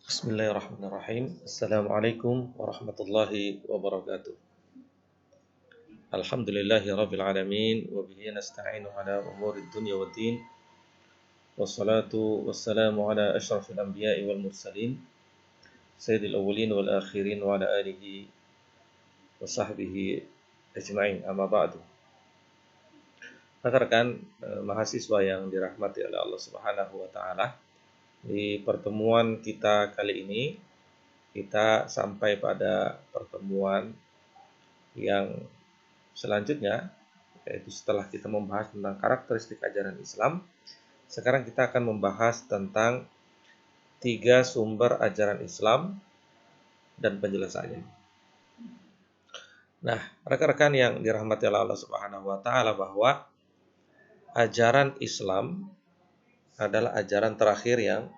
Bismillahirrahmanirrahim. Assalamualaikum warahmatullahi wabarakatuh. Alhamdulillahi rabbil alamin wa bihi nasta'inu ala umurid dunya waddin. Wassalatu wassalamu ala asyrafil anbiya'i wal mursalin sayyidil awwalin wal akhirin wa ala alihi wa sahbihi ajma'in. Amma ba'du. Rekan-rekan mahasiswa yang dirahmati oleh Allah Subhanahu wa taala, di pertemuan kita kali ini kita sampai pada pertemuan yang selanjutnya, yaitu setelah kita membahas tentang karakteristik ajaran Islam. Sekarang kita akan membahas tentang 3 sumber ajaran Islam dan penjelasannya. Nah, rekan-rekan yang dirahmati Allah Subhanahu wa taala, bahwa ajaran Islam adalah ajaran terakhir yang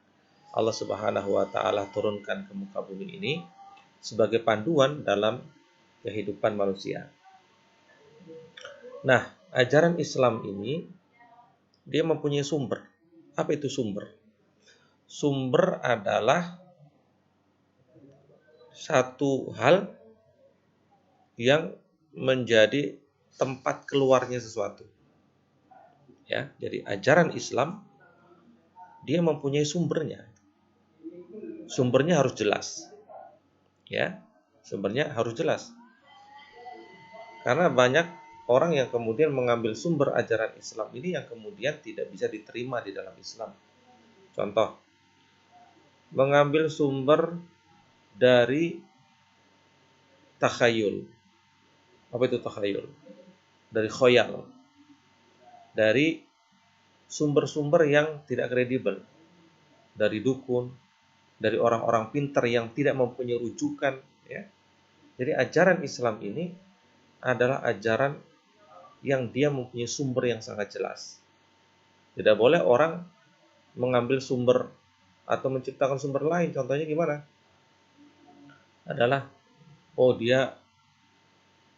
Allah Subhanahu wa taala turunkan ke muka bumi ini sebagai panduan dalam kehidupan manusia. Nah, ajaran Islam ini dia mempunyai sumber. Apa itu sumber? Sumber adalah satu hal yang menjadi tempat keluarnya sesuatu. Ya, jadi ajaran Islam dia mempunyai sumbernya. Sumbernya harus jelas. Ya, sumbernya harus jelas. Karena banyak orang yang kemudian mengambil sumber ajaran Islam ini yang kemudian tidak bisa diterima di dalam Islam. Contoh, mengambil sumber dari takhayul. Apa itu takhayul? Dari khoyal. Dari sumber-sumber yang tidak kredibel. Dari dukun, dari orang-orang pintar yang tidak mempunyai rujukan. Ya. Jadi ajaran Islam ini adalah ajaran yang dia mempunyai sumber yang sangat jelas. Tidak boleh orang mengambil sumber atau menciptakan sumber lain. Contohnya gimana? Adalah, dia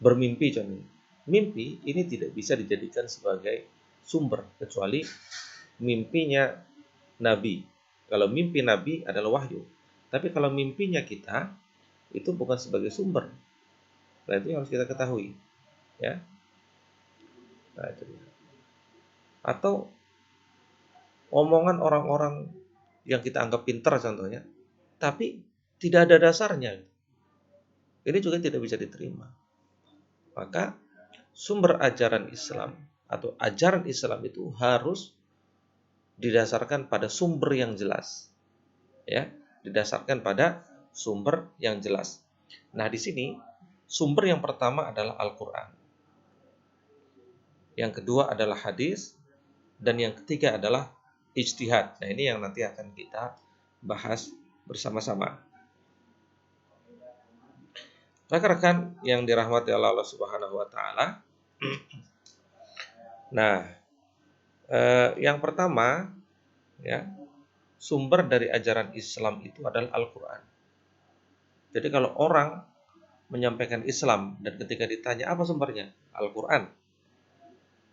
bermimpi contohnya. Mimpi ini tidak bisa dijadikan sebagai sumber kecuali mimpinya Nabi. Kalau mimpi Nabi adalah wahyu. Tapi kalau mimpinya kita, itu bukan sebagai sumber. Berarti harus kita ketahui. Ya. Nah, itu dia. Atau omongan orang-orang yang kita anggap pintar contohnya, tapi tidak ada dasarnya. Ini juga tidak bisa diterima. Maka sumber ajaran Islam atau ajaran Islam itu harus didasarkan pada sumber yang jelas. Ya, didasarkan pada sumber yang jelas. Nah, di sini sumber yang pertama adalah Al-Qur'an. Yang kedua adalah hadis, dan yang ketiga adalah ijtihad. Nah, ini yang nanti akan kita bahas bersama-sama. Rekan-rekan yang dirahmati Allah Subhanahu wa taala. Nah, yang pertama, ya, sumber dari ajaran Islam itu adalah Al-Qur'an. Jadi kalau orang menyampaikan Islam dan ketika ditanya apa sumbernya? Al-Qur'an.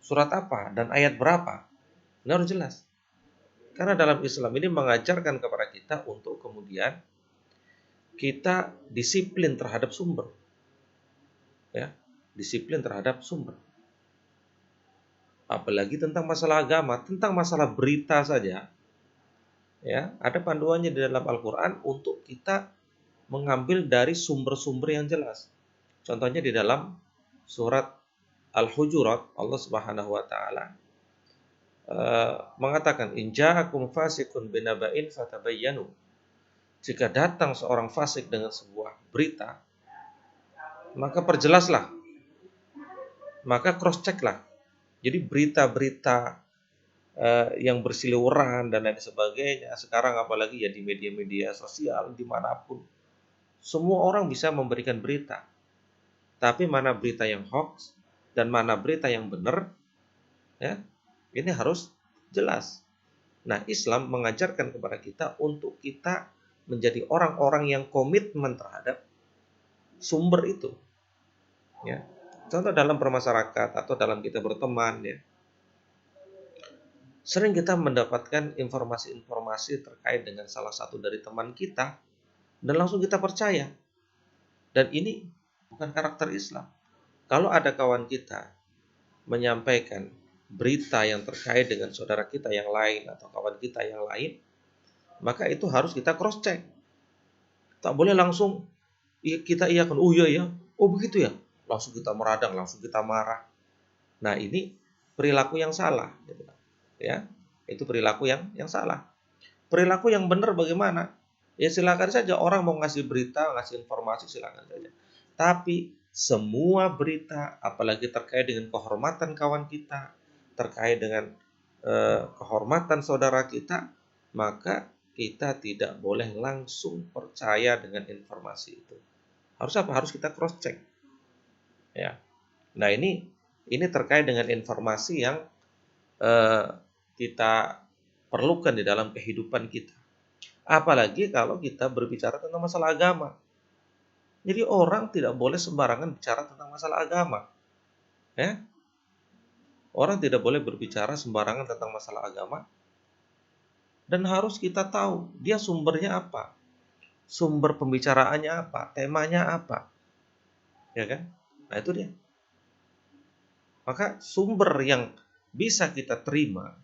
Surat apa dan ayat berapa? Ini harus jelas. Karena dalam Islam ini mengajarkan kepada kita untuk kemudian kita disiplin terhadap sumber. Ya, disiplin terhadap sumber. Apalagi tentang masalah agama, tentang masalah berita saja. Ya, ada panduannya di dalam Al-Qur'an untuk kita mengambil dari sumber-sumber yang jelas. Contohnya di dalam surat Al-Hujurat, Allah Subhanahu wa taala mengatakan, in ja'akum fasiqun binaba'in fatabayyanu. Jika datang seorang fasik dengan sebuah berita, maka perjelaslah. Maka cross checklah. Jadi berita-berita yang berseliweran dan lain sebagainya, sekarang apalagi ya di media-media sosial dimanapun, semua orang bisa memberikan berita. Tapi mana berita yang hoax dan mana berita yang benar, ya, ini harus jelas. Nah, Islam mengajarkan kepada kita untuk kita menjadi orang-orang yang komitmen terhadap sumber itu. Ya. Contoh dalam bermasyarakat atau dalam kita berteman, ya. Sering kita mendapatkan informasi-informasi terkait dengan salah satu dari teman kita dan langsung kita percaya. Dan ini bukan karakter Islam. Kalau ada kawan kita menyampaikan berita yang terkait dengan saudara kita yang lain atau kawan kita yang lain, maka itu harus kita cross check. Tak boleh langsung kita iakan, oh iya ya, oh begitu ya, langsung kita meradang, langsung kita marah. Nah, ini perilaku yang salah, gitu. Ya, itu perilaku yang salah. Perilaku yang benar bagaimana? Ya silakan saja, orang mau ngasih berita, ngasih informasi, silakan saja. Tapi semua berita, apalagi terkait dengan kehormatan kawan kita, terkait dengan kehormatan saudara kita, maka kita tidak boleh langsung percaya dengan informasi itu. Harus apa? Harus kita cross check. Ya. Nah, ini terkait dengan informasi yang kita perlukan di dalam kehidupan kita. Apalagi kalau kita berbicara tentang masalah agama. Jadi orang tidak boleh sembarangan bicara tentang masalah agama. Ya. Orang tidak boleh berbicara sembarangan tentang masalah agama. Dan harus kita tahu dia sumbernya apa. Sumber pembicaraannya apa, temanya apa. Ya kan? Nah, itu dia. Maka sumber yang bisa kita terima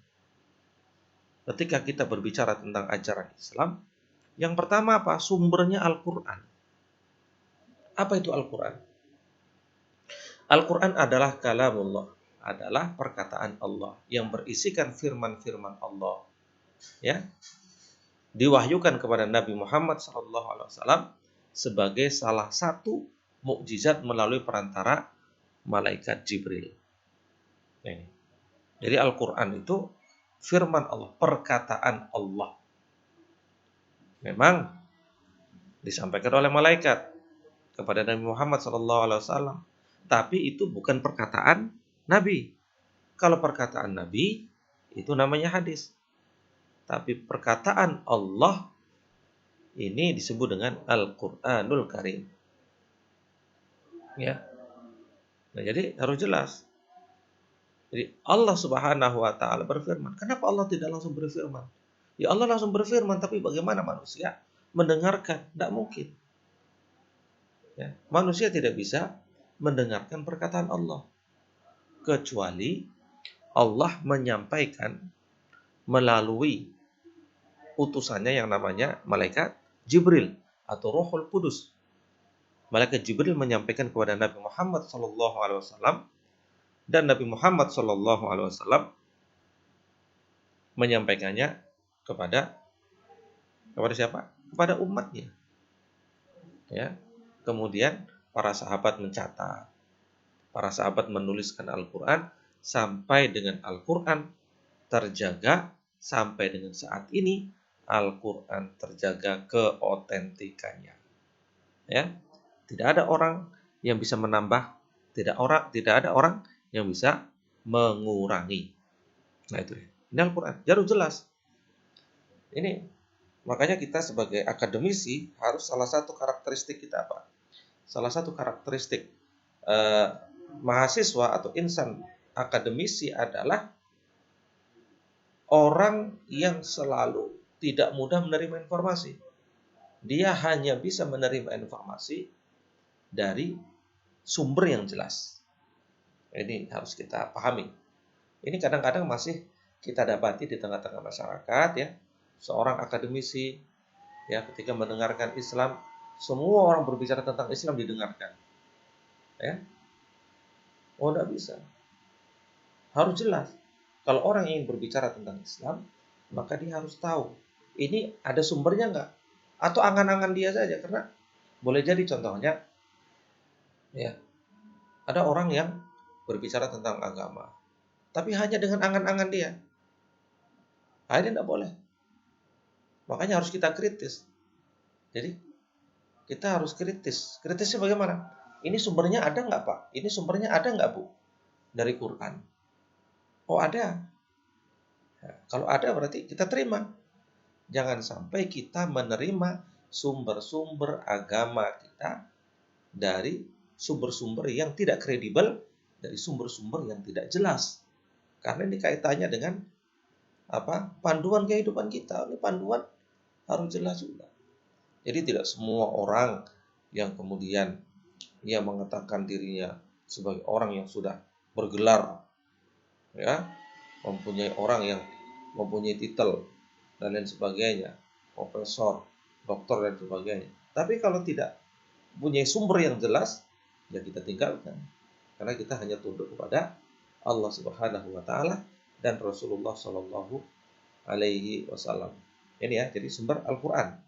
ketika kita berbicara tentang ajaran Islam, yang pertama apa? Sumbernya Al-Quran. Apa itu Al-Quran? Al-Quran adalah kalamullah, adalah perkataan Allah yang berisikan firman-firman Allah, ya, diwahyukan kepada Nabi Muhammad SAW sebagai salah satu mukjizat melalui perantara malaikat Jibril. Ini. Jadi Al-Quran itu firman Allah, perkataan Allah. Memang disampaikan oleh malaikat kepada Nabi Muhammad SAW, tapi itu bukan perkataan Nabi. Kalau perkataan Nabi itu namanya hadis. Tapi perkataan Allah ini disebut dengan Al-Qur'anul Karim. Ya. Nah, jadi harus jelas. Jadi Allah Subhanahu wa taala berfirman. Kenapa Allah tidak langsung berfirman? Ya Allah langsung berfirman, tapi bagaimana manusia mendengarkan? Tidak mungkin. Ya, manusia tidak bisa mendengarkan perkataan Allah kecuali Allah menyampaikan melalui utusannya yang namanya malaikat Jibril atau Rohul Kudus. Malaikat Jibril menyampaikan kepada Nabi Muhammad SAW dan Nabi Muhammad SAW menyampaikannya kepada siapa? Kepada umatnya. Ya. Kemudian para sahabat mencatat, para sahabat menuliskan Al-Quran sampai dengan Al-Quran terjaga sampai dengan saat ini. Al-Quran terjaga keotentikannya. Ya, tidak ada orang yang bisa menambah, tidak ada orang yang bisa mengurangi. Nah, itu ya. Ini Al-Quran, harus jelas. Ini makanya kita sebagai akademisi harus salah satu karakteristik kita apa? Salah satu karakteristik mahasiswa atau insan akademisi adalah orang yang selalu tidak mudah menerima informasi. Dia hanya bisa menerima informasi dari sumber yang jelas. Ini harus kita pahami. Ini kadang-kadang masih kita dapati di tengah-tengah masyarakat, ya. Seorang akademisi, ya, ketika mendengarkan Islam, semua orang berbicara tentang Islam didengarkan. Ya. Oh, tidak bisa. Harus jelas. Kalau orang ingin berbicara tentang Islam, maka dia harus tahu ini ada sumbernya enggak, atau angan-angan dia saja. Karena boleh jadi contohnya, ya, ada orang yang berbicara tentang agama, tapi hanya dengan angan-angan dia. Nah, ini tidak boleh. Makanya harus kita kritis. Jadi kita harus kritis. Kritisnya bagaimana? Ini sumbernya ada enggak, Pak? Ini sumbernya ada enggak, Bu? Dari Quran. Oh, ada. Nah, kalau ada berarti kita terima. Jangan sampai kita menerima sumber-sumber agama kita dari sumber-sumber yang tidak kredibel, dari sumber-sumber yang tidak jelas. Karena ini kaitannya dengan panduan kehidupan kita. Ini panduan harus jelas juga. Jadi tidak semua orang yang kemudian ia mengatakan dirinya sebagai orang yang sudah bergelar, ya, mempunyai titel dan lain sebagainya, profesor, doktor dan sebagainya. Tapi kalau tidak punya sumber yang jelas, ya kita tinggalkan. Karena kita hanya tunduk kepada Allah Subhanahu wa taala dan Rasulullah Shallallahu alaihi wasallam. Ini ya, jadi sumber Al-Qur'an.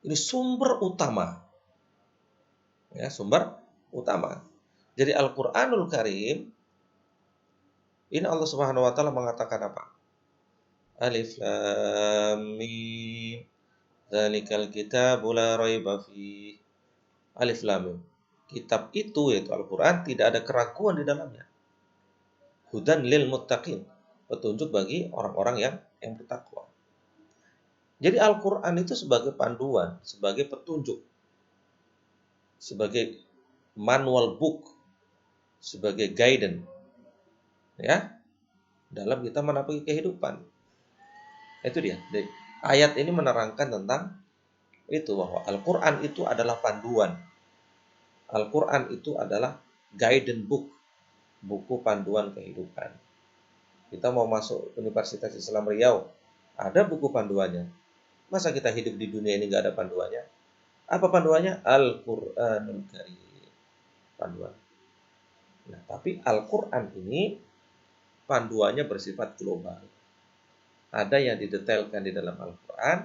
Ini sumber utama. Ya, sumber utama. Jadi Al-Qur'anul Karim ini Allah Subhanahu wa taala mengatakan apa? Alif Lam Mim. Dzalikal kitabu la raiba fihi. Alif Lam Mim. Kitab itu yaitu Al-Qur'an tidak ada keraguan di dalamnya. Hudan lil muttaqin. Petunjuk bagi orang-orang yang bertakwa. Jadi Al-Qur'an itu sebagai panduan, sebagai petunjuk, sebagai manual book, sebagai guidance, ya, dalam kita menapi kehidupan. Itu dia. Jadi, ayat ini menerangkan tentang itu, bahwa Al-Quran itu adalah panduan. Al-Quran itu adalah guidance book, buku panduan kehidupan. Kita mau masuk Universitas Islam Riau, ada buku panduannya. Masa kita hidup di dunia ini nggak ada panduannya? Apa panduannya? Al-Quranul Karim. Panduan. Nah, tapi Al-Quran ini panduannya bersifat global. Ada yang didetailkan di dalam Al-Quran,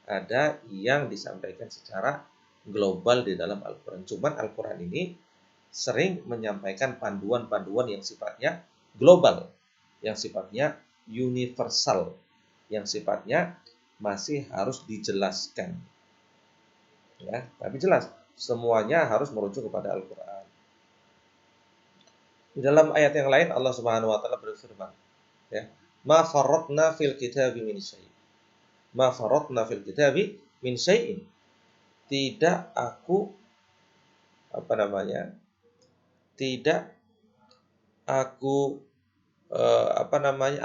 ada yang disampaikan secara global di dalam Al-Quran. Cuman Al-Quran ini sering menyampaikan panduan-panduan yang sifatnya global, yang sifatnya universal, yang sifatnya masih harus dijelaskan. Ya, tapi jelas semuanya harus merujuk kepada Al-Quran. Di dalam ayat yang lain Allah Subhanahu wa taala berfirman, ya, ma farratna fil kitabi min syai'. Ma farratna fil kitabi min syai'in. Tidak aku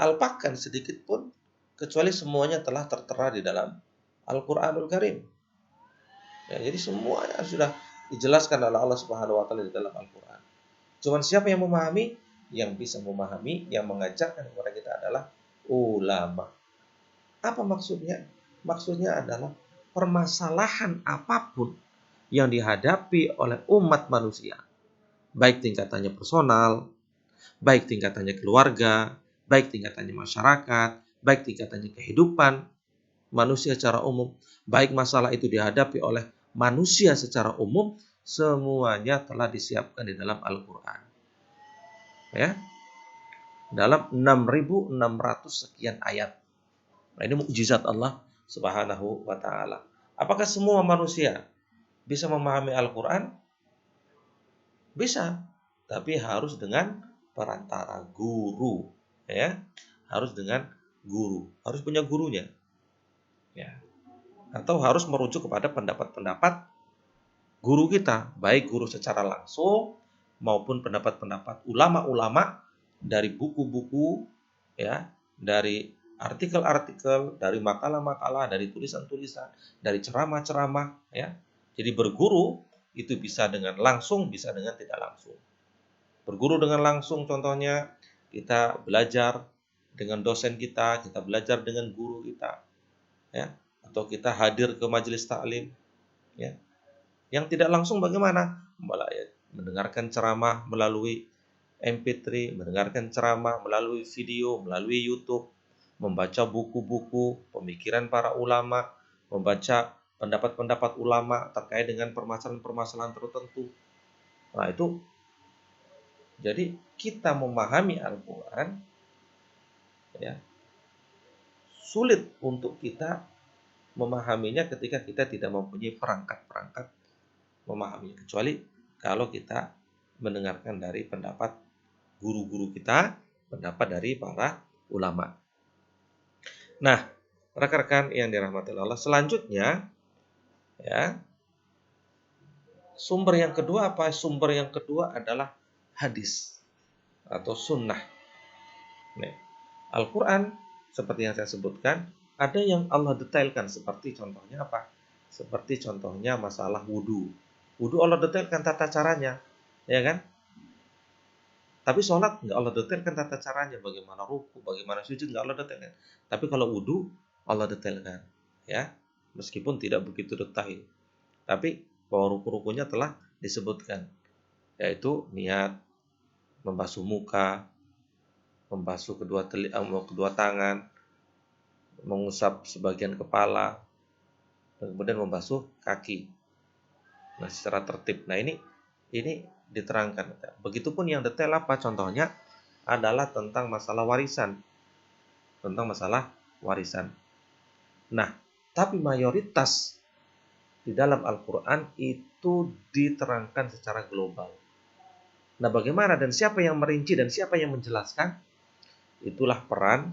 alpakan sedikit pun, kecuali semuanya telah tertera di dalam Al-Qur'anul Karim. Ya, jadi semuanya sudah dijelaskan oleh Allah Subhanahu wa taala di dalam Al-Qur'an. Cuman siapa yang memahami? Yang bisa memahami, yang mengajarkan kepada kita adalah ulama. Apa maksudnya? Maksudnya adalah permasalahan apapun yang dihadapi oleh umat manusia, baik tingkatannya personal, baik tingkatannya keluarga, baik tingkatannya masyarakat, baik tingkatannya kehidupan manusia secara umum, baik masalah itu dihadapi oleh manusia secara umum, semuanya telah disiapkan di dalam Al-Quran. Ya, dalam 6.600 sekian ayat. Nah, ini mukjizat Allah Subhanahu wa taala. Apakah semua manusia bisa memahami Al-Quran? Bisa, tapi harus dengan perantara guru, ya. Harus dengan guru, harus punya gurunya. Ya. Atau harus merujuk kepada pendapat-pendapat guru kita, baik guru secara langsung maupun pendapat-pendapat ulama-ulama dari buku-buku, ya, dari artikel-artikel, dari makalah-makalah, dari tulisan-tulisan, dari ceramah-ceramah, ya. Jadi berguru itu bisa dengan langsung, bisa dengan tidak langsung. Berguru dengan langsung contohnya kita belajar dengan dosen kita belajar dengan guru kita, ya, atau kita hadir ke majelis taklim, ya. Yang tidak langsung bagaimana? Mendengarkan ceramah melalui MP3, mendengarkan ceramah melalui video, melalui YouTube, membaca buku-buku pemikiran para ulama, membaca pendapat-pendapat ulama terkait dengan permasalahan-permasalahan tertentu. Nah, itu jadi kita memahami Al-Quran, ya, sulit untuk kita memahaminya ketika kita tidak mempunyai perangkat-perangkat memahaminya, kecuali kalau kita mendengarkan dari pendapat guru-guru kita, pendapat dari para ulama. Nah, rekan-rekan yang dirahmati Allah, selanjutnya, ya, sumber yang kedua apa? Sumber yang kedua adalah hadis atau sunnah. Nih, Al-Quran seperti yang saya sebutkan, ada yang Allah detailkan, seperti contohnya apa? Seperti contohnya masalah wudhu. Wudhu Allah detailkan tata caranya, ya kan? Tapi sholat nggak Allah detailkan tata caranya, bagaimana ruku, bagaimana sujud, nggak Allah detailkan. Tapi kalau wudhu Allah detailkan, ya, meskipun tidak begitu detail. Tapi bahwa ruku-rukunya telah disebutkan, yaitu niat, membasuh muka, membasuh kedua tangan, mengusap sebagian kepala, dan kemudian membasuh kaki. Nah, secara tertib. Nah, ini diterangkan. Begitupun yang detail apa? Contohnya adalah tentang masalah warisan. Tentang masalah warisan. Nah, tapi mayoritas di dalam Al-Quran itu diterangkan secara global. Nah, bagaimana dan siapa yang merinci dan siapa yang menjelaskan? Itulah peran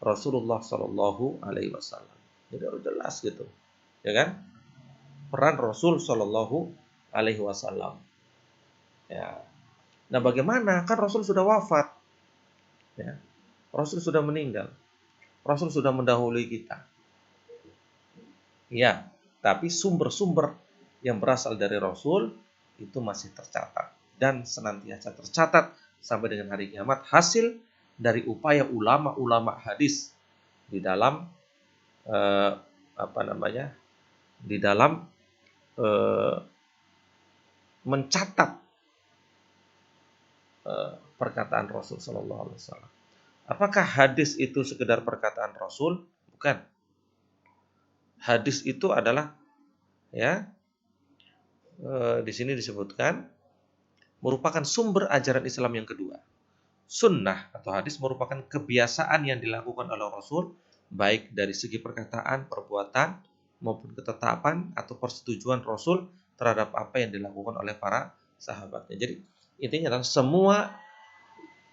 Rasulullah Shallallahu Alaihi Wasallam. Jadi harus jelas gitu, ya kan? Peran Rasul Shallallahu Alaihi Wasallam. Ya. Nah, bagaimana? Kan Rasul sudah wafat, ya. Rasul sudah meninggal. Rasul sudah mendahului kita. Ya, tapi sumber-sumber yang berasal dari Rasul itu masih tercatat dan senantiasa tercatat sampai dengan hari kiamat, hasil dari upaya ulama-ulama hadis di dalam di dalam mencatat perkataan Rasul Sallallahu Alaihi Wasallam. Apakah hadis itu sekedar perkataan Rasul? Bukan. Hadis itu adalah, ya, di sini disebutkan merupakan sumber ajaran Islam yang kedua. Sunnah atau hadis merupakan kebiasaan yang dilakukan oleh Rasul, baik dari segi perkataan, perbuatan, maupun ketetapan atau persetujuan Rasul terhadap apa yang dilakukan oleh para sahabatnya. Jadi intinya adalah semua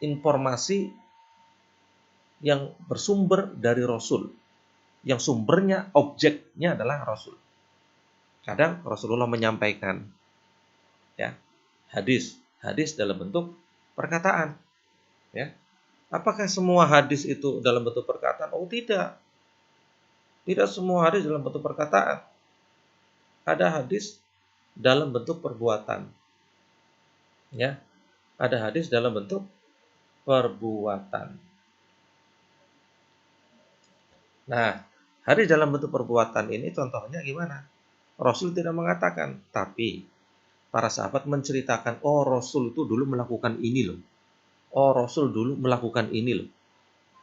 informasi yang bersumber dari Rasul, yang sumbernya, objeknya adalah Rasul. Kadang Rasulullah menyampaikan, ya, hadis dalam bentuk perkataan, ya. Apakah semua hadis itu dalam bentuk perkataan? Oh, tidak. Tidak semua hadis dalam bentuk perkataan. Ada hadis dalam bentuk perbuatan, ya. Ada hadis dalam bentuk perbuatan. Nah, hadis dalam bentuk perbuatan ini contohnya gimana? Rasul tidak mengatakan, tapi para sahabat menceritakan, oh Rasul itu dulu melakukan ini loh. Oh Rasul dulu melakukan ini loh.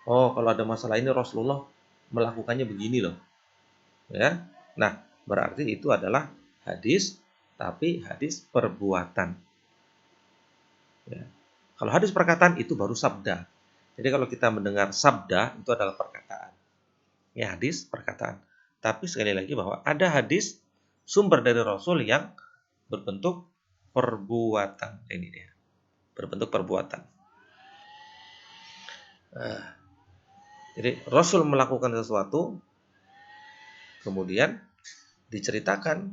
Oh kalau ada masalah ini Rasulullah melakukannya begini loh. Ya. Nah, berarti itu adalah hadis, tapi hadis perbuatan. Ya. Kalau hadis perkataan itu baru sabda. Jadi kalau kita mendengar sabda itu adalah perkataan. Ya, hadis perkataan. Tapi sekali lagi bahwa ada hadis sumber dari Rasul yang berbentuk perbuatan. Ini dia. Berbentuk perbuatan. Jadi Rasul melakukan sesuatu, kemudian diceritakan,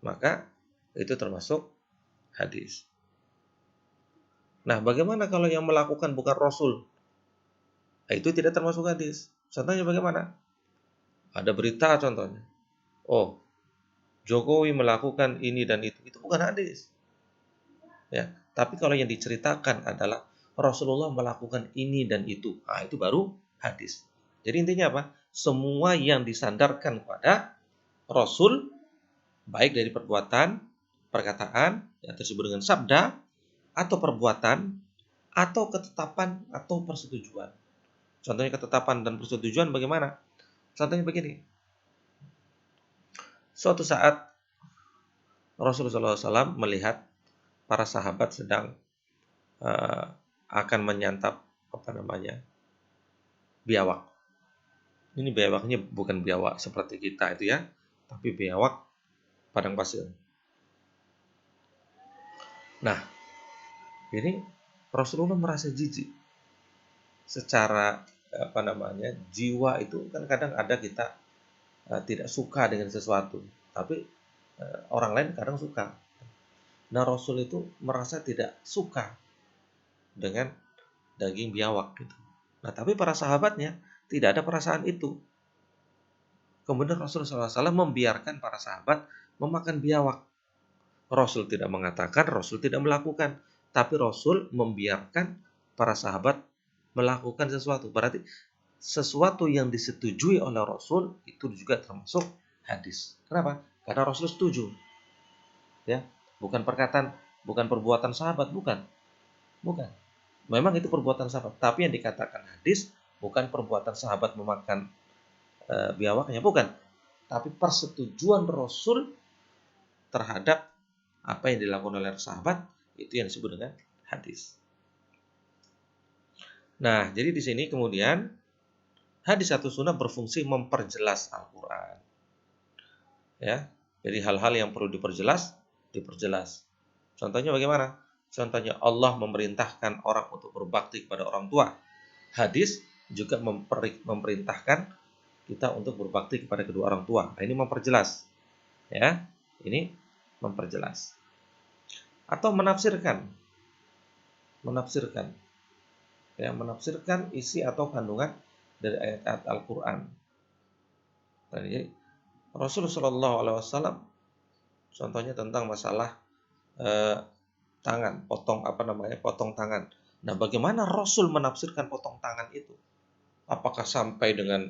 maka itu termasuk hadis. Nah, bagaimana kalau yang melakukan bukan Rasul? Nah, itu tidak termasuk hadis. Contohnya bagaimana? Ada berita contohnya. Oh, Jokowi melakukan ini dan itu bukan hadis. Ya, tapi kalau yang diceritakan adalah Rasulullah melakukan ini dan itu, nah itu baru hadis. Jadi intinya apa? Semua yang disandarkan pada Rasul, baik dari perbuatan, perkataan, yang disebut dengan sabda, atau perbuatan, atau ketetapan, atau persetujuan. Contohnya ketetapan dan persetujuan bagaimana? Contohnya begini. Suatu saat Rasulullah SAW melihat para sahabat sedang akan menyantap biawak. Ini biawaknya bukan biawak seperti kita itu ya, tapi biawak padang pasir. Nah, ini Rasulullah merasa jijik. Secara jiwa itu kan kadang ada kita tidak suka dengan sesuatu, tapi orang lain kadang suka. Nah, Rasul itu merasa tidak suka dengan daging biawak gitu. Nah, tapi para sahabatnya tidak ada perasaan itu. Kemudian Rasulullah SAW membiarkan para sahabat memakan biawak. Rasul tidak mengatakan, Rasul tidak melakukan. Tapi Rasul membiarkan para sahabat melakukan sesuatu. Berarti sesuatu yang disetujui oleh Rasul itu juga termasuk hadis. Kenapa? Karena Rasul setuju. Ya, bukan perkataan, bukan perbuatan sahabat, bukan. Bukan. Memang itu perbuatan sahabat. Tapi yang dikatakan hadis bukan perbuatan sahabat memakan biawaknya, bukan. Tapi persetujuan Rasul terhadap apa yang dilakukan oleh sahabat, itu yang disebut dengan hadis. Nah, jadi di sini kemudian hadis atau sunnah berfungsi memperjelas Al-Quran. Ya, jadi hal-hal yang perlu diperjelas. Contohnya bagaimana? Contohnya Allah memerintahkan orang untuk berbakti kepada orang tua. Hadis juga memerintahkan kita untuk berbakti kepada kedua orang tua. Nah, ini memperjelas. Ya, ini memperjelas. Atau menafsirkan. Ya, menafsirkan isi atau kandungan dari ayat-ayat Al-Quran. Jadi Rasulullah SAW contohnya tentang masalah tangan, potong tangan. Nah, bagaimana Rasul menafsirkan potong tangan itu? Apakah sampai dengan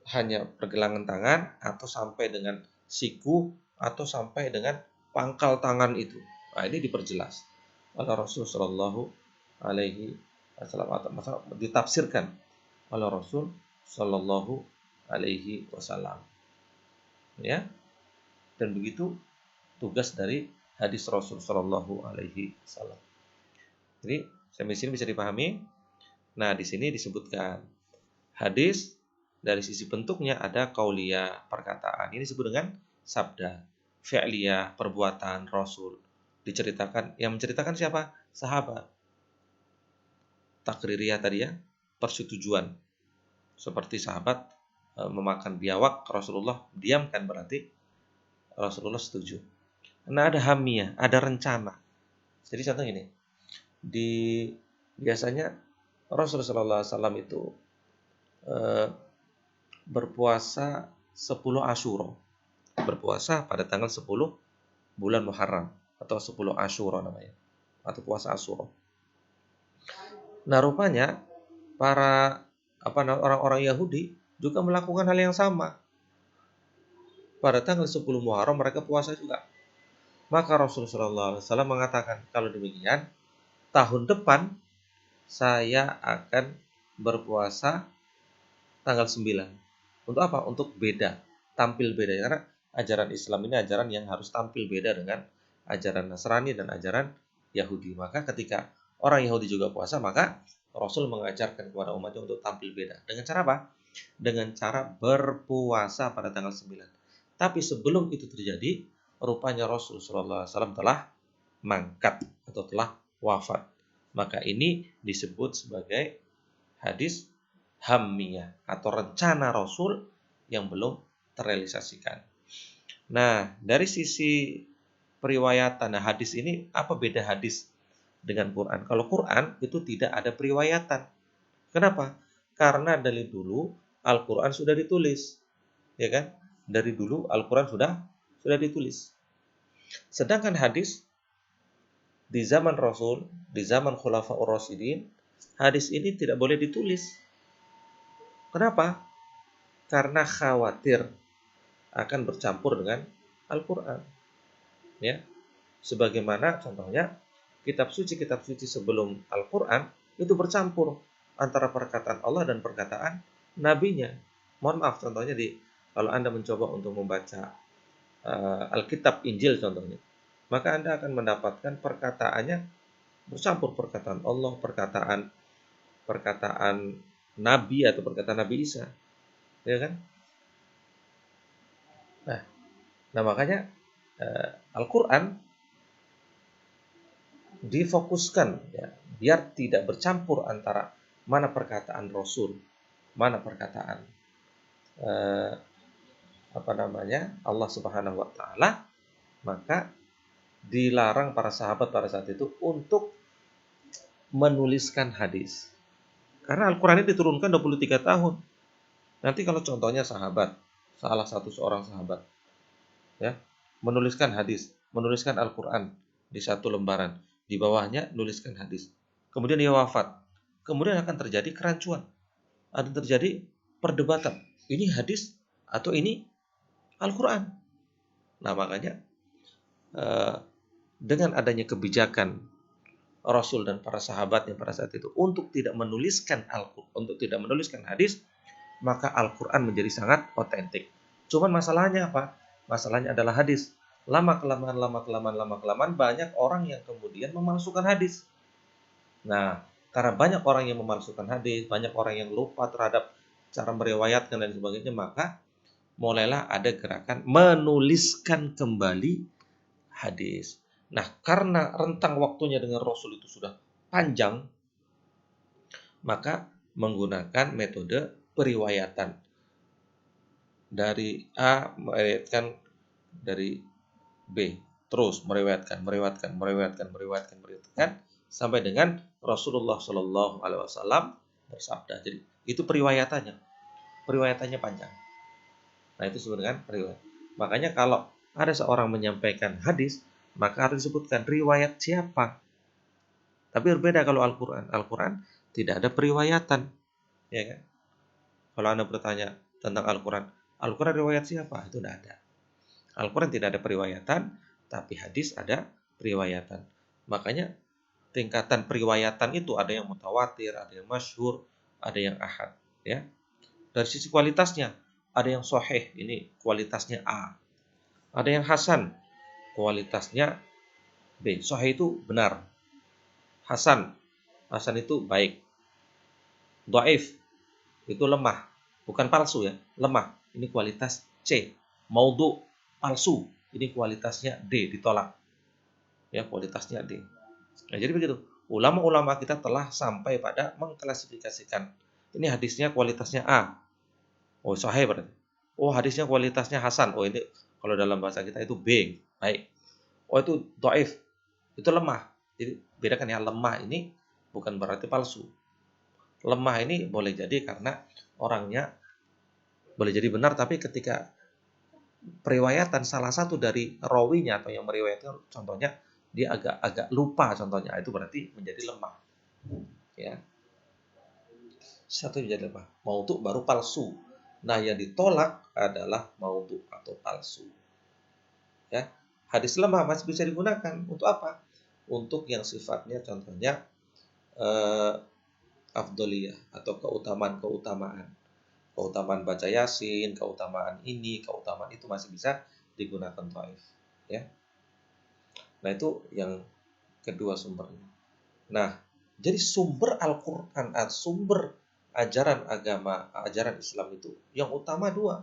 hanya pergelangan tangan, atau sampai dengan siku, atau sampai dengan pangkal tangan itu? Nah, ini diperjelas oleh Rasul Shallallahu Alaihi Wasallam, ditafsirkan oleh Rasul Shallallahu Alaihi Wasallam. Ya, dan begitu tugas dari hadis Rasul Shallallahu Alaihi Wasallam. Jadi sampai sini bisa dipahami. Nah, di sini disebutkan hadis dari sisi bentuknya ada qauliyah, perkataan. Ini disebut dengan sabda. Fi'liyah, perbuatan Rasul. Diceritakan, yang menceritakan siapa? Sahabat. Takririyah tadi ya, persetujuan. Seperti sahabat memakan biawak, Rasulullah diamkan, berarti Rasulullah setuju. Nah, ada hamiyah, ada rencana. Jadi contoh ini, biasanya Rasulullah SAW itu berpuasa 10 Asyura. Berpuasa pada tanggal 10 bulan Muharram atau 10 Asyura namanya, atau puasa Asyura. Nah, rupanya para orang-orang Yahudi juga melakukan hal yang sama. Pada tanggal 10 Muharram mereka puasa juga. Maka Rasulullah SAW mengatakan, kalau demikian tahun depan saya akan berpuasa tanggal 9. Untuk apa? Untuk beda, tampil beda. Karena ajaran Islam ini ajaran yang harus tampil beda dengan ajaran Nasrani dan ajaran Yahudi. Maka ketika orang Yahudi juga puasa, maka Rasul mengajarkan kepada umatnya untuk tampil beda. Dengan cara apa? Dengan cara berpuasa pada tanggal 9. Tapi sebelum itu terjadi, rupanya Rasulullah SAW telah mangkat atau telah wafat. Maka ini disebut sebagai hadis hammiyah atau rencana Rasul yang belum terrealisasikan. Nah, dari sisi periwayatan hadis ini, apa beda hadis dengan Quran? Kalau Quran itu tidak ada periwayatan. Kenapa? Karena dari dulu Al-Quran sudah ditulis, ya kan? Dari dulu Al-Quran sudah ditulis. Sedangkan hadis di zaman Rasul, di zaman Khulafaur Rasyidin, hadis ini tidak boleh ditulis. Kenapa? Karena khawatir akan bercampur dengan Al-Quran. Ya, sebagaimana contohnya kitab suci sebelum Al-Quran itu bercampur antara perkataan Allah dan perkataan nabinya. Mohon maaf, contohnya kalau Anda mencoba untuk membaca Alkitab Injil contohnya, maka Anda akan mendapatkan perkataannya bercampur, perkataan Allah, perkataan Nabi atau perkataan Nabi Isa, ya kan? Nah makanya Al-Quran difokuskan ya, biar tidak bercampur antara mana perkataan Rasul, mana perkataan Allah Subhanahu wa taala. Maka dilarang para sahabat pada saat itu untuk menuliskan hadis. Karena Al-Quran ini diturunkan 23 tahun. Nanti kalau contohnya sahabat, salah satu seorang sahabat, ya, menuliskan hadis, menuliskan Al-Quran di satu lembaran, di bawahnya nuliskan hadis. Kemudian dia wafat. Kemudian akan terjadi kerancuan. Ada terjadi perdebatan. Ini hadis atau ini Al-Quran. Nah, makanya eh, dengan adanya kebijakan Rasul dan para sahabatnya pada saat itu untuk tidak menuliskan Al-Quran, untuk tidak menuliskan hadis, maka Al-Quran menjadi sangat otentik. Cuman masalahnya apa? Masalahnya adalah hadis. Lama kelamaan banyak orang yang kemudian memalsukan hadis. Nah, karena banyak orang yang memalsukan hadis, banyak orang yang lupa terhadap cara meriwayatkan dan sebagainya, maka mulailah ada gerakan menuliskan kembali hadis. Nah, karena rentang waktunya dengan Rasul itu sudah panjang, maka menggunakan metode periwayatan. Dari A meriwayatkan dari B, terus meriwayatkan sampai dengan Rasulullah Shallallahu Alaihi Wasallam bersabda. Jadi itu periwayatannya panjang. Nah, itu disebut dengan riwayat. Makanya kalau ada seorang menyampaikan hadis, maka harus disebutkan riwayat siapa. Tapi berbeda kalau Al-Quran. Al-Quran tidak ada periwayatan, ya kan? Kalau Anda bertanya tentang Al-Quran, Al-Quran riwayat siapa? Itu tidak ada. Al-Quran tidak ada periwayatan, tapi hadis ada periwayatan. Makanya tingkatan periwayatan itu ada yang mutawatir, ada yang masyhur, ada yang ahad, ya. Dari sisi kualitasnya, ada yang sahih, ini kualitasnya A. Ada yang hasan, kualitasnya B. Sahih itu benar. Hasan itu baik. Dhaif itu lemah, bukan palsu ya, lemah. Ini kualitas C. Maudhu, palsu, ini kualitasnya D, ditolak. Ya, kualitasnya D. Nah, jadi begitu. Ulama-ulama kita telah sampai pada mengklasifikasikan. Ini hadisnya kualitasnya A. Oh, sahih berarti. Oh, hadisnya kualitasnya hasan. Oh, ini kalau dalam bahasa kita itu B, baik. Oh, itu dhaif, itu lemah. Jadi bedakan ya, lemah ini bukan berarti palsu. Lemah ini boleh jadi karena orangnya boleh jadi benar, tapi ketika periwayatan salah satu dari rawinya atau yang meriwayatkan, contohnya dia agak lupa, contohnya, itu berarti menjadi lemah. Ya, satu menjadi lemah. Maudhu baru palsu. Nah, yang ditolak adalah maudhu atau palsu. Ya, hadis lemah masih bisa digunakan untuk apa? Untuk yang sifatnya contohnya afdoliyah atau keutamaan baca yasin, keutamaan ini, keutamaan itu masih bisa digunakan dhaif, ya. Nah, itu yang kedua sumbernya. Nah, jadi sumber Al-Qur'an, sumber ajaran agama, ajaran Islam itu yang utama dua,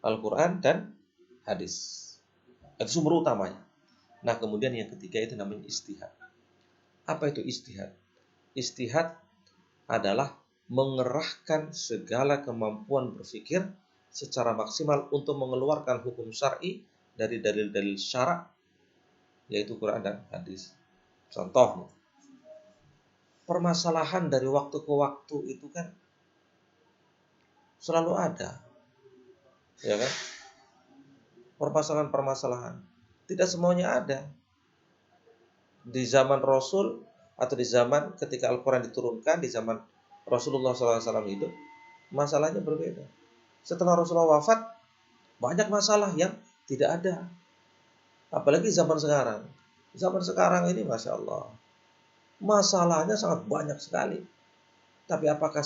Al-Qur'an dan hadis. Itu sumber utamanya. Nah, kemudian yang ketiga itu namanya ijtihad. Apa itu ijtihad? Ijtihad adalah mengerahkan segala kemampuan berpikir secara maksimal untuk mengeluarkan hukum syar'i dari dalil-dalil syara', yaitu Quran dan hadis. Contoh, permasalahan dari waktu ke waktu itu kan selalu ada, ya kan? Permasalahan-permasalahan tidak semuanya ada di zaman Rasul atau di zaman ketika Al-Quran diturunkan, di zaman Rasulullah SAW hidup, masalahnya berbeda. Setelah Rasulullah wafat, banyak masalah yang tidak ada. Apalagi zaman sekarang. Zaman sekarang ini, Masya Allah, masalahnya sangat banyak sekali. Tapi apakah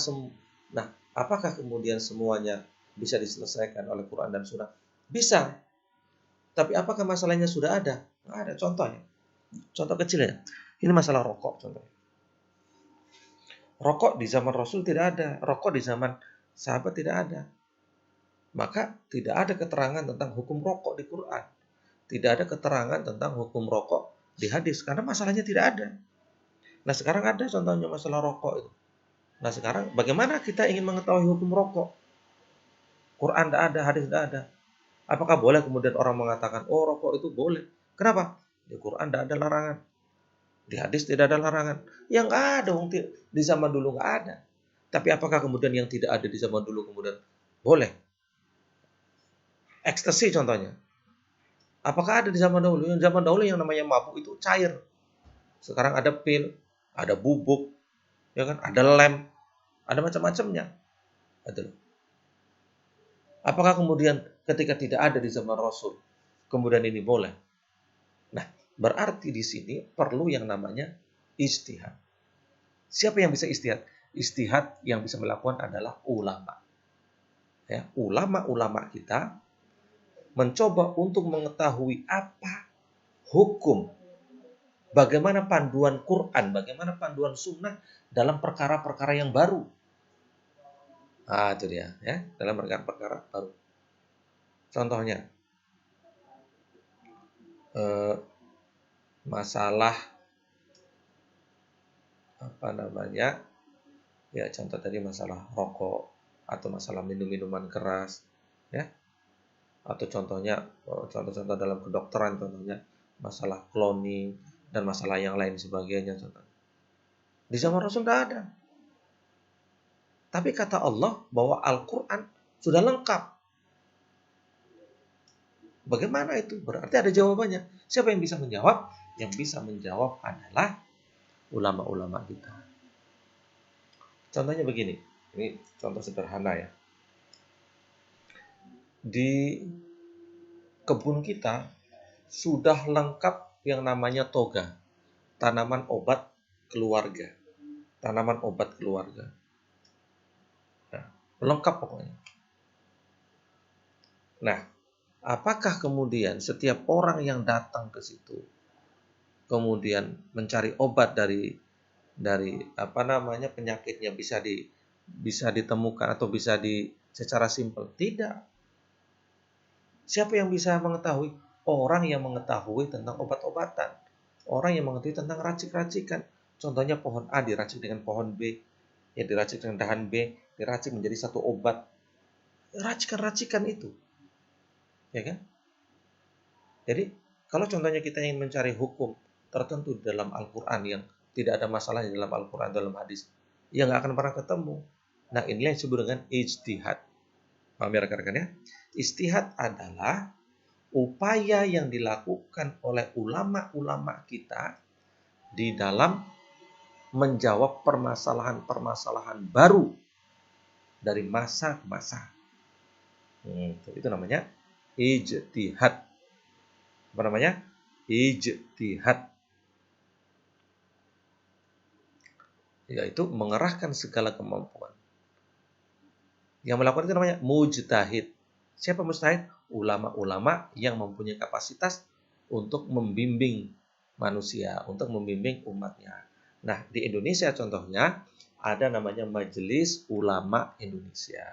kemudian semuanya bisa diselesaikan oleh Quran dan Sunnah? Bisa. Tapi apakah masalahnya sudah ada? Nggak ada. Contohnya, contoh kecil ya. Ini masalah rokok contohnya. Rokok di zaman Rasul tidak ada. Rokok di zaman sahabat tidak ada. Maka tidak ada keterangan tentang hukum rokok di Quran. Tidak ada keterangan tentang hukum rokok di hadis. Karena masalahnya tidak ada. Nah, sekarang ada contohnya masalah rokok itu. Nah, sekarang bagaimana kita ingin mengetahui hukum rokok? Quran tidak ada, hadis tidak ada. Apakah boleh kemudian orang mengatakan, oh rokok itu boleh? Kenapa? Di Quran tidak ada larangan. Di hadis tidak ada larangan. Yang nggak ada, di zaman dulu nggak ada. Tapi apakah kemudian yang tidak ada di zaman dulu kemudian boleh? Ekstasi contohnya. Apakah ada di zaman dahulu? Yang zaman dahulu yang namanya mabuk itu cair. Sekarang ada pil, ada bubuk, ya kan? Ada lem, ada macam-macamnya. Apakah kemudian ketika tidak ada di zaman Rasul, kemudian ini boleh? Nah, berarti di sini perlu yang namanya ijtihad. Siapa yang bisa ijtihad? Ijtihad yang bisa melakukan adalah ulama. Ya, ulama-ulama kita mencoba untuk mengetahui apa hukum, bagaimana panduan Quran, bagaimana panduan sunnah dalam perkara-perkara yang baru. Ah, itu dia, ya, dalam perkara-perkara baru. Contohnya, masalah apa namanya? Ya, contoh tadi masalah rokok atau masalah minum-minuman keras, ya. Atau contohnya contoh-contoh dalam kedokteran, contohnya masalah cloning dan masalah yang lain sebagainya, contoh. Di zaman Rasul tidak ada. Tapi kata Allah bahwa Al-Quran sudah lengkap. Bagaimana itu? Berarti ada jawabannya. Siapa yang bisa menjawab? Yang bisa menjawab adalah ulama-ulama kita. Contohnya begini. Ini contoh sederhana ya. Di kebun kita sudah lengkap yang namanya toga. Tanaman obat keluarga. Tanaman obat keluarga. Nah, lengkap pokoknya. Nah, apakah kemudian setiap orang yang datang ke situ kemudian mencari obat dari apa namanya penyakitnya bisa ditemukan atau secara simpel? Tidak. Siapa yang bisa mengetahui? Orang yang mengetahui tentang obat-obatan, orang yang mengetahui tentang racik-racikan. Contohnya pohon A diracik dengan pohon B, ya diracik dengan dahan B, diracik menjadi satu obat. Racikan-racikan itu, ya kan? Jadi kalau contohnya kita ingin mencari hukum tertentu dalam Al-Quran yang tidak ada masalah di dalam Al-Quran, dalam hadis, ya nggak akan pernah ketemu. Nah, inilah yang disebut dengan ijtihad. Paham ya rekan-rekan ya? Ijtihad adalah upaya yang dilakukan oleh ulama-ulama kita di dalam menjawab permasalahan-permasalahan baru dari masa ke masa. Itu namanya ijtihad. Apa namanya? Ijtihad. Yaitu mengerahkan segala kemampuan. Yang melakukan itu namanya mujtahid. Siapa mujtahid? Ulama-ulama yang mempunyai kapasitas untuk membimbing manusia, untuk membimbing umatnya. Nah, di Indonesia contohnya ada namanya Majelis Ulama Indonesia.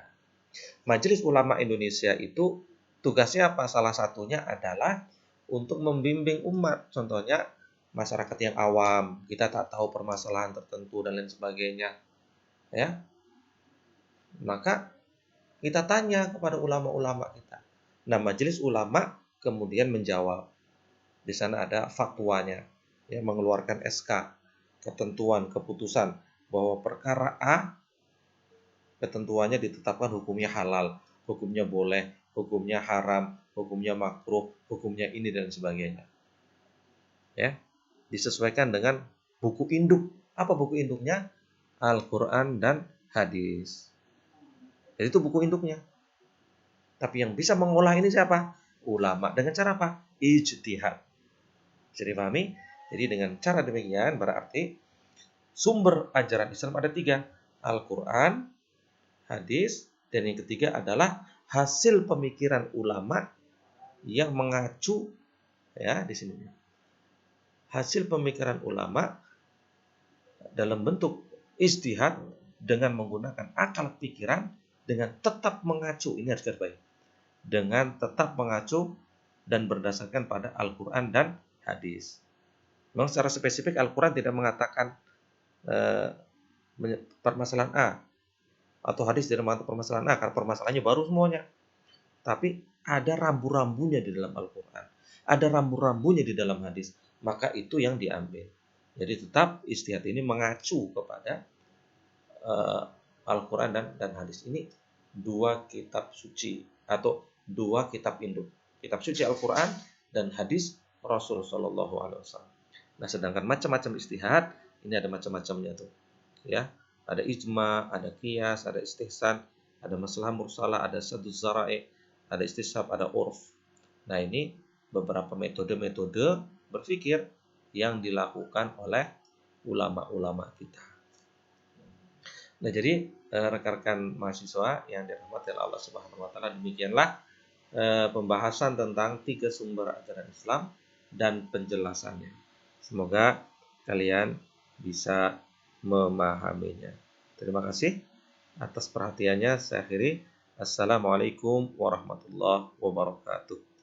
Majelis Ulama Indonesia itu tugasnya apa? Salah satunya adalah untuk membimbing umat. Contohnya masyarakat yang awam, kita tak tahu permasalahan tertentu dan lain sebagainya, ya. Maka kita tanya kepada ulama-ulama kita. Nah, majelis ulama kemudian menjawab. Di sana ada fatwanya, ya, mengeluarkan SK, ketentuan, keputusan bahwa perkara A ketentuannya ditetapkan hukumnya halal, hukumnya boleh, hukumnya haram, hukumnya makruh, hukumnya ini dan sebagainya. Ya. Disesuaikan dengan buku induk. Apa buku induknya? Al-Quran dan hadis. Jadi itu buku induknya. Tapi yang bisa mengolah ini siapa? Ulama. Dengan cara apa? Ijtihad. Bisa dipahami? Jadi dengan cara demikian berarti sumber ajaran Islam ada 3. Al-Quran, hadis, dan yang ketiga adalah hasil pemikiran ulama yang mengacu, ya, di sini. Hasil pemikiran ulama dalam bentuk ijtihad dengan menggunakan akal pikiran dengan tetap mengacu, ini harus terbaik, dengan tetap mengacu dan berdasarkan pada Al-Quran dan hadis. Memang secara spesifik Al-Quran tidak mengatakan permasalahan A atau hadis tidak mengatakan permasalahan A karena permasalahannya baru semuanya. Tapi ada rambu-rambunya di dalam Al-Quran, ada rambu-rambunya di dalam hadis, maka itu yang diambil. Jadi tetap ijtihad ini mengacu kepada Al-Quran dan hadis. Ini dua kitab suci atau dua kitab induk. Kitab suci Al-Quran dan hadis Rasul Shallallahu Alaihi Wasallam. Nah, sedangkan macam-macam ijtihad ini ada macam-macamnya tuh, ya. Ada ijma, ada qiyas, ada istihsan, ada masalah mursalah, ada saduz zara'i, ada istishab, ada urf. Nah, ini beberapa metode-metode berpikir yang dilakukan oleh ulama-ulama kita. Nah, jadi rekan-rekan mahasiswa yang dirahmati oleh Allah Subhanahu wa taala, demikianlah pembahasan tentang 3 sumber ajaran Islam dan penjelasannya. Semoga kalian bisa memahaminya. Terima kasih atas perhatiannya. Saya akhiri. Assalamualaikum warahmatullahi wabarakatuh.